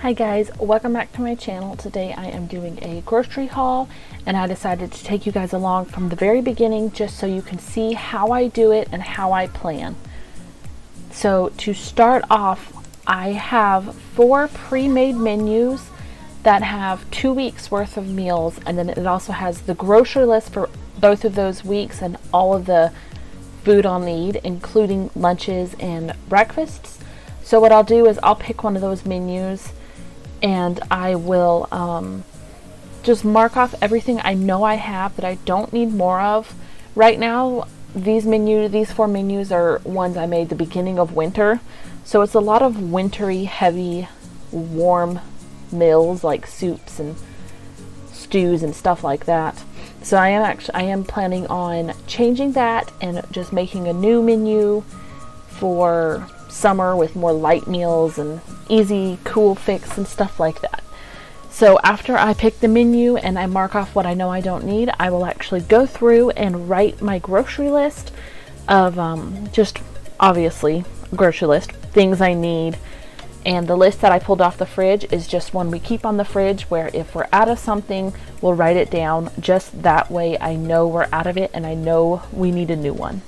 Hi guys, welcome back to my channel. Today I am doing a grocery haul and I decided to take you guys along from the very beginning just so you can see how I do it and how I plan. So to start off, I have 4 pre-made menus that have 2 weeks worth of meals, and then it also has the grocery list for both of those weeks and all of the food I'll need, including lunches and breakfasts. So what I'll do is I'll pick one of those menus and I will just mark off everything I know I have that I don't need more of. Right now, these 4 menus are ones I made the beginning of winter. So it's a lot of wintry, heavy, warm meals like soups and stews and stuff like that. So I am planning on changing that and just making a new menu for summer with more light meals and easy, cool fix and stuff like that. So after I pick the menu and I mark off what I know I don't need, I will actually go through and write my grocery list of just obviously grocery list, things I need. And the list that I pulled off the fridge is just one we keep on the fridge, where if we're out of something, we'll write it down. Just that way I know we're out of it and I know we need a new one.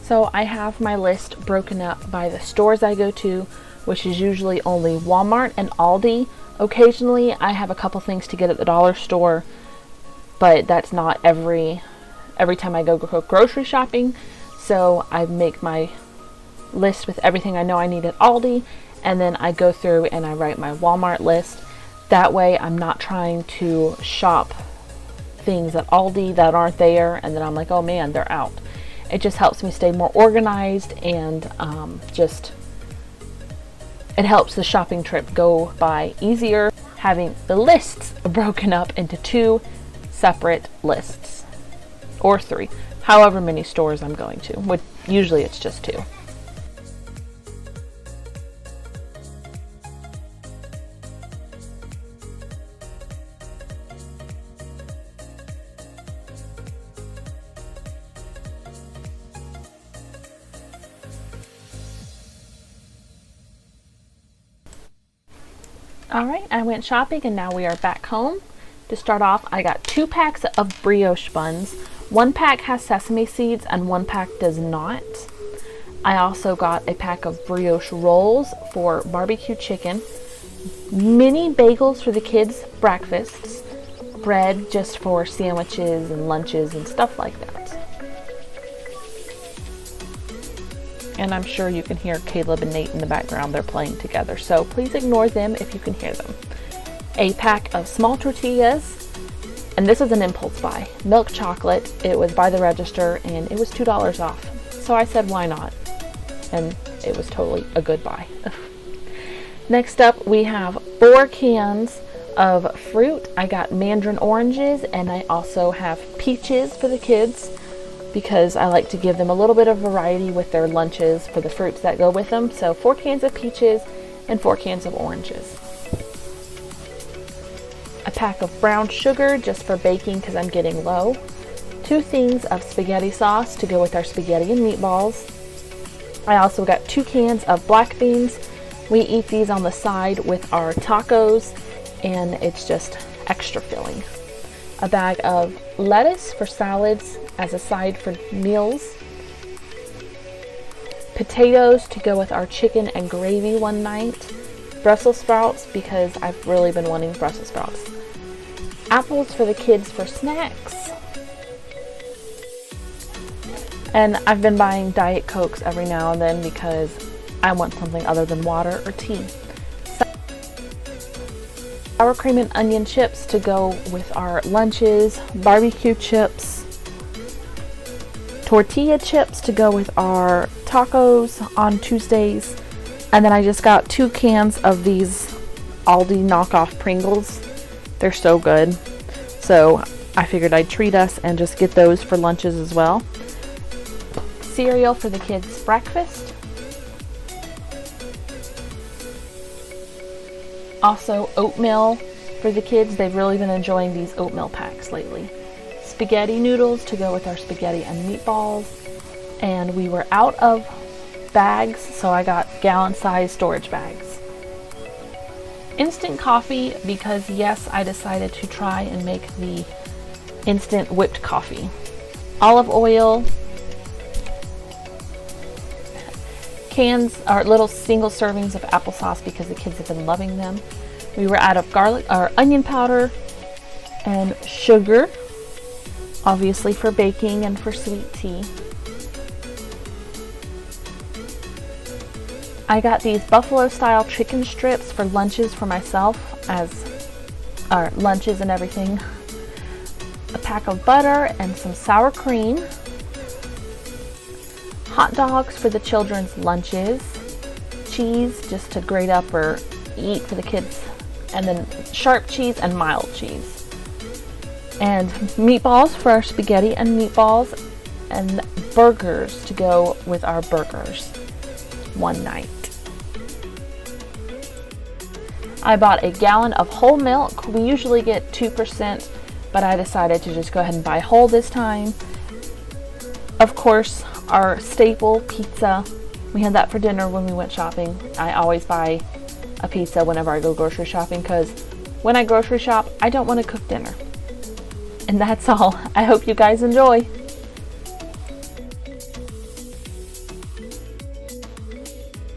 So I have my list broken up by the stores I go to, which is usually only Walmart and Aldi. Occasionally I have a couple things to get at the dollar store, but that's not every time I go grocery shopping. So I make my list with everything I know I need at Aldi, and then I go through and I write my Walmart list. That way I'm not trying to shop things at Aldi that aren't there and then I'm like, oh man, they're out. It just helps me stay more organized, and it helps the shopping trip go by easier, having the lists broken up into 2 separate lists, or 3, however many stores I'm going to, which usually it's just 2. Alright, I went shopping and now we are back home. To start off, I got 2 packs of brioche buns. 1 pack has sesame seeds and 1 pack does not. I also got a pack of brioche rolls for barbecue chicken, mini bagels for the kids' breakfasts, bread just for sandwiches and lunches and stuff like that. And I'm sure you can hear Caleb and Nate in the background. They're playing together, so please ignore them if you can hear them. A pack of small tortillas, and this is an impulse buy. Milk chocolate. It was by the register and it was $2 off. So I said, why not? And it was totally a good buy. Next up, we have 4 cans of fruit. I got mandarin oranges, and I also have peaches for the kids, because I like to give them a little bit of variety with their lunches for the fruits that go with them. So 4 cans of peaches and 4 cans of oranges. A pack of brown sugar just for baking because I'm getting low. 2 things of spaghetti sauce to go with our spaghetti and meatballs. I also got 2 cans of black beans. We eat these on the side with our tacos, and it's just extra filling. a bag of lettuce for salads as a side for meals, potatoes to go with our chicken and gravy one night, Brussels sprouts because I've really been wanting Brussels sprouts, apples for the kids for snacks, and I've been buying Diet Cokes every now and then because I want something other than water or tea. Sour cream and onion chips to go with our lunches, barbecue chips, tortilla chips to go with our tacos on Tuesdays, and then I just got 2 cans of these Aldi knockoff Pringles. They're so good, so I figured I'd treat us and just get those for lunches as well. Cereal for the kids' breakfast. Also oatmeal for the kids. They've really been enjoying these oatmeal packs lately. Spaghetti noodles to go with our spaghetti and meatballs. And we were out of bags, so I got gallon-sized storage bags. Instant coffee because yes, I decided to try and make the instant whipped coffee. Olive oil, cans or little single servings of applesauce because the kids have been loving them. We were out of garlic or onion powder and sugar, obviously for baking and for sweet tea. I got these buffalo style chicken strips for lunches for myself as lunches and everything. A pack of butter and some sour cream. Hot dogs for the children's lunches, cheese just to grate up or eat for the kids, and then sharp cheese and mild cheese. And meatballs for our spaghetti and meatballs, and burgers to go with our burgers one night. I bought a gallon of whole milk. We usually get 2%, but I decided to just go ahead and buy whole this time. Of course, our staple pizza, we had that for dinner when we went shopping. I always buy a pizza whenever I go grocery shopping because when I grocery shop, I don't want to cook dinner. And that's all. I hope you guys enjoy.